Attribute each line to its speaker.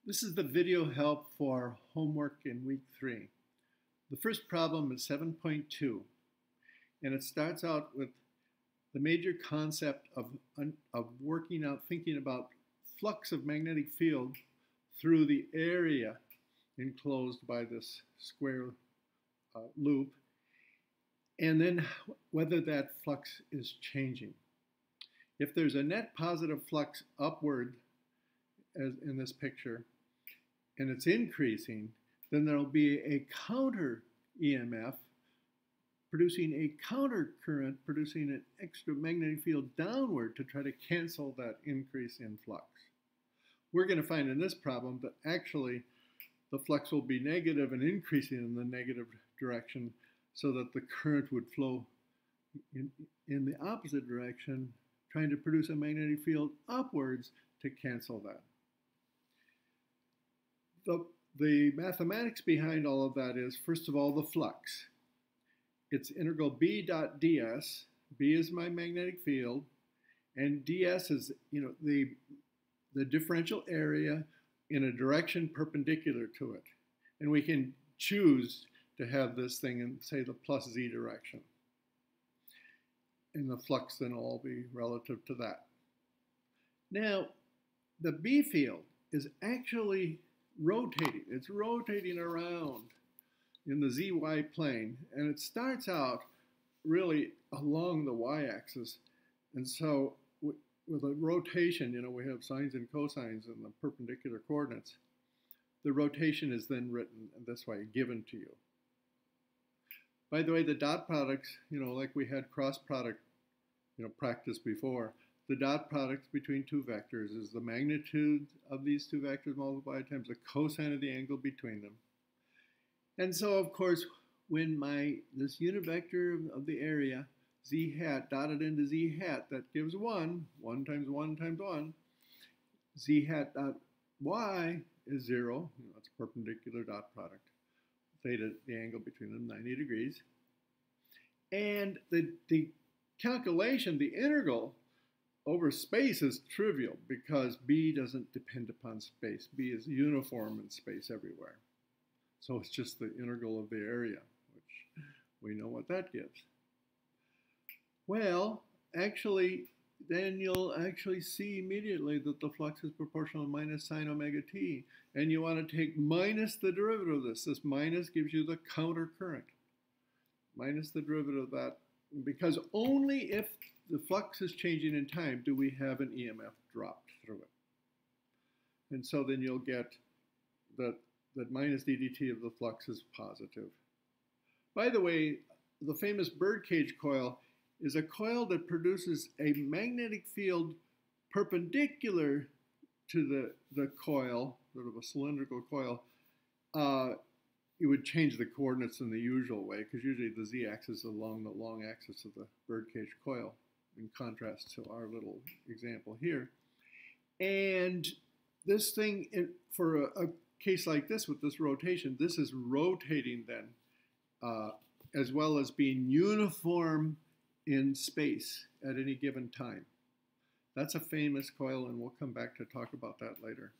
Speaker 1: This is the video help for homework in week 3. The first problem is 7.2, and it starts out with the major concept of working out, thinking about flux of magnetic field through the area enclosed by this square loop, and then whether that flux is changing. If there's a net positive flux upward, as in this picture, and it's increasing, then there'll be a counter EMF producing a counter current, producing an extra magnetic field downward to try to cancel that increase in flux. We're going to find in this problem that actually the flux will be negative and increasing in the negative direction so that the current would flow in the opposite direction, trying to produce a magnetic field upwards to cancel that. The mathematics behind all of that is, first of all, the flux. It's integral B dot ds. B is my magnetic field, and ds is, the differential area in a direction perpendicular to it. And we can choose to have this thing in, say, the plus z direction. And the flux then will all be relative to that. Now, the B field is actually rotating. It's rotating around in the zy plane, and it starts out really along the y-axis. And so with a rotation, we have sines and cosines in the perpendicular coordinates. The rotation is then written this way, given to you. By the way, the dot products, like we had cross product, practice before, the dot product between two vectors is the magnitude of these two vectors multiplied times the cosine of the angle between them. And so, of course, when this unit vector of the area, z hat, dotted into z hat, that gives 1, 1 times 1 times 1. Z hat dot y is 0, that's a perpendicular dot product. Theta, the angle between them, 90 degrees. And the calculation, the integral over space is trivial because B doesn't depend upon space. B is uniform in space everywhere. So it's just the integral of the area, which we know what that gives. Well, actually, then you'll actually see immediately that the flux is proportional to minus sine omega t. And you want to take minus the derivative of this. This minus gives you the counter current. Minus the derivative of that, because only if the flux is changing in time do we have an EMF dropped through it. And so then you'll get that minus ddt of the flux is positive. By the way, the famous birdcage coil is a coil that produces a magnetic field perpendicular to the coil, sort of a cylindrical coil. You would change the coordinates in the usual way, because usually the z-axis is along the long axis of the birdcage coil, in contrast to our little example here. And this thing, for a case like this with this rotation, this is rotating then, as well as being uniform in space at any given time. That's a famous coil, and we'll come back to talk about that later.